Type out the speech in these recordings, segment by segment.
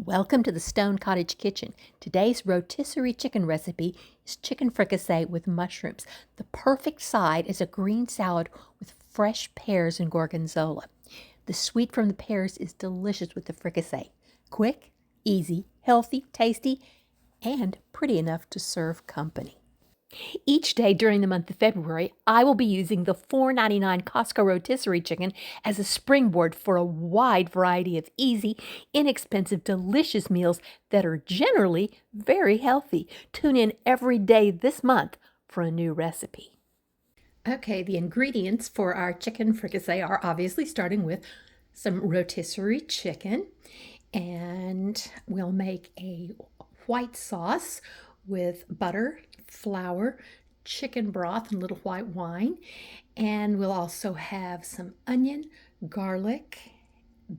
Welcome to the Stone Cottage Kitchen. Today's rotisserie chicken recipe is chicken fricassee with mushrooms. The perfect side is a green salad with fresh pears and gorgonzola. The sweet from the pears is delicious with the fricassee. Quick, easy, healthy, tasty, and pretty enough to serve company. Each day during the month of February, I will be using the $4.99 Costco rotisserie chicken as a springboard for a wide variety of easy, inexpensive, delicious meals that are generally very healthy. Tune in every day this month for a new recipe. Okay, the ingredients for our chicken fricassee are obviously starting with some rotisserie chicken, and we'll make a white sauce with butter, flour, chicken broth, and a little white wine. And we'll also have some onion, garlic,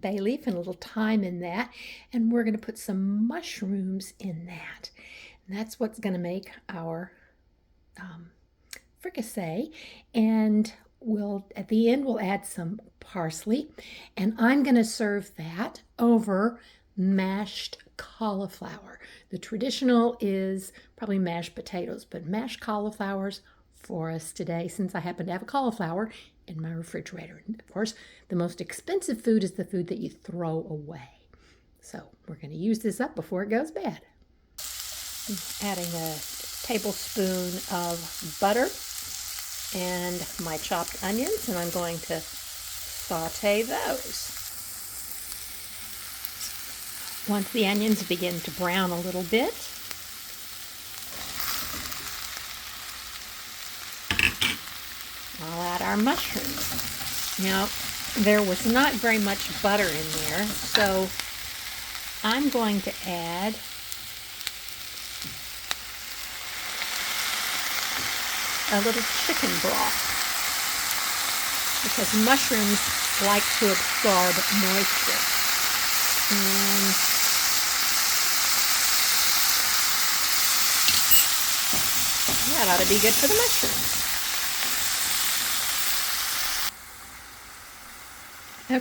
bay leaf, and a little thyme in that. And we're going to put some mushrooms in that. And that's what's going to make our fricassee. And at the end, we'll add some parsley. And I'm going to serve that over mashed cauliflower. The traditional is probably mashed potatoes, but mashed cauliflowers for us today, since I happen to have a cauliflower in my refrigerator. And of course, the most expensive food is the food that you throw away. So we're going to use this up before it goes bad. I'm adding a tablespoon of butter and my chopped onions, and I'm going to saute those. Once the onions begin to brown a little bit, I'll add our mushrooms. Now, there was not very much butter in there, so I'm going to add a little chicken broth, because mushrooms like to absorb moisture. And that ought to be good for the mushrooms.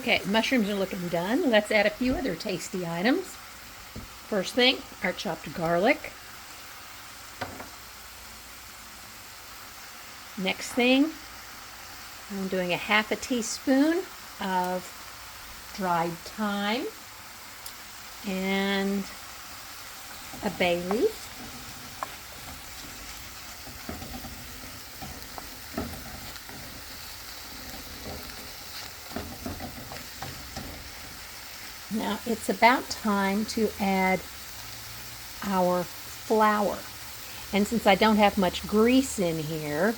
Okay, mushrooms are looking done. Let's add a few other tasty items. First thing, our chopped garlic. Next thing, I'm doing a half a teaspoon of dried thyme and a bay leaf. Now it's about time to add our flour. And since I don't have much grease in here,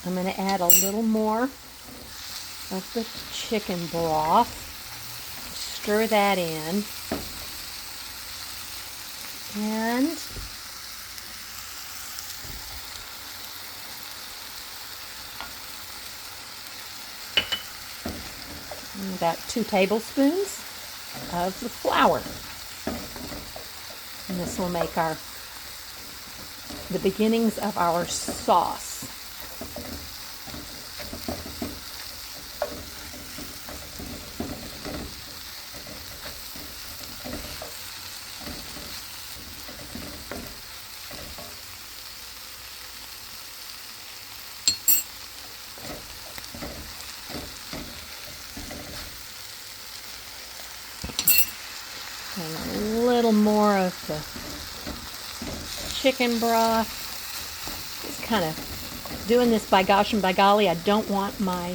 I'm going to add a little more of the chicken broth. Stir that in. And about 2 tablespoons of the flour. And this will make the beginnings of our sauce. And a little more of the chicken broth. Just kind of doing this by gosh and by golly. I don't want my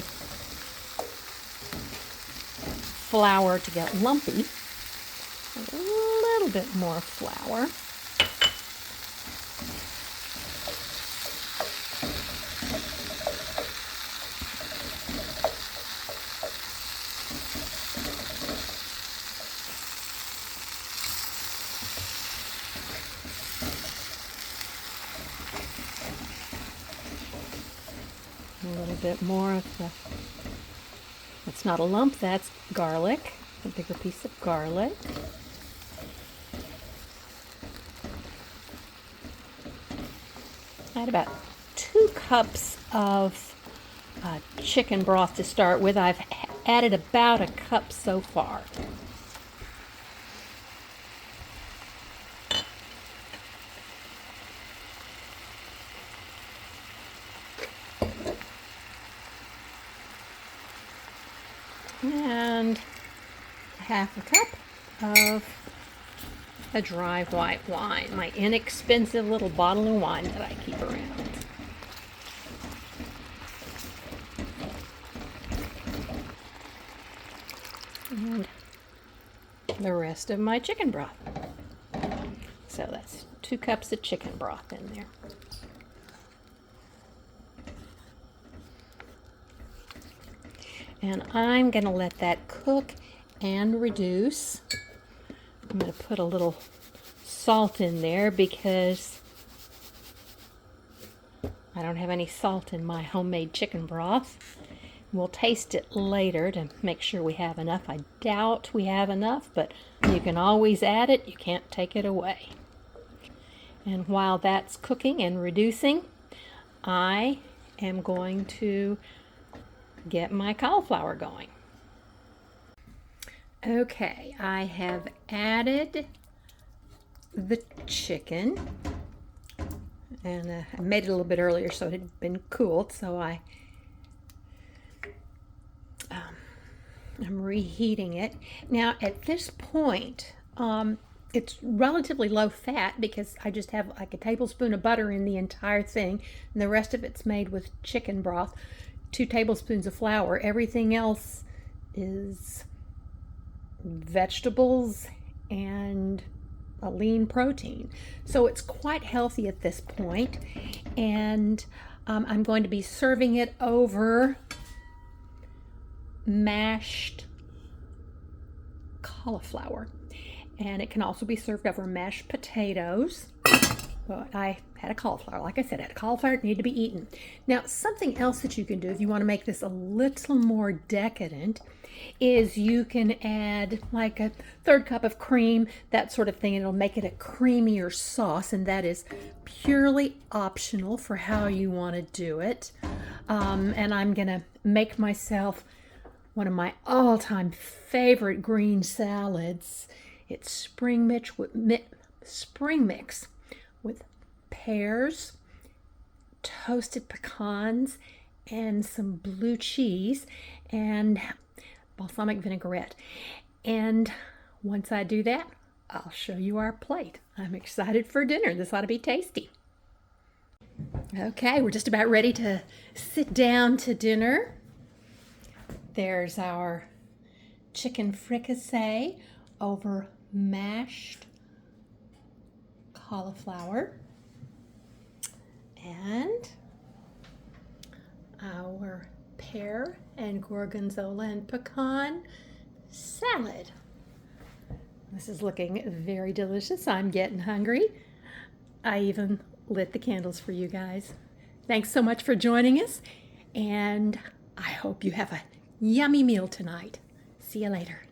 flour to get lumpy. A little bit more flour. A little bit more of that's not a lump, that's garlic, a bigger piece of garlic. I had about 2 cups of chicken broth to start with. I've added about a cup so far. and half a cup of a dry white wine, my inexpensive little bottle of wine that I keep around. And the rest of my chicken broth. So that's 2 cups of chicken broth in there. And I'm going to let that cook and reduce. I'm going to put a little salt in there because I don't have any salt in my homemade chicken broth. We'll taste it later to make sure we have enough. I doubt we have enough, but you can always add it. You can't take it away. And while that's cooking and reducing, I am going to get my cauliflower going. Okay, I have added the chicken, and I made it a little bit earlier so it had been cooled, so I'm reheating it. Now at this point, it's relatively low fat because I just have like a tablespoon of butter in the entire thing, and the rest of it's made with chicken broth, 2 tablespoons of flour. Everything else is vegetables and a lean protein. So it's quite healthy at this point, and I'm going to be serving it over mashed cauliflower, and it can also be served over mashed potatoes. But I had a cauliflower. Like I said, I had a cauliflower. It needed to be eaten. Now, something else that you can do if you want to make this a little more decadent is you can add like a 1/3 cup of cream, that sort of thing. It'll make it a creamier sauce, and that is purely optional for how you want to do it. And I'm going to make myself one of my all-time favorite green salads. It's spring mix with pears, toasted pecans, and some blue cheese, and balsamic vinaigrette. And once I do that, I'll show you our plate. I'm excited for dinner. This ought to be tasty. Okay, we're just about ready to sit down to dinner. There's our chicken fricassee over mashed cauliflower, and our pear and gorgonzola and pecan salad. This is looking very delicious. I'm getting hungry. I even lit the candles for you guys. Thanks so much for joining us, and I hope you have a yummy meal tonight. See you later.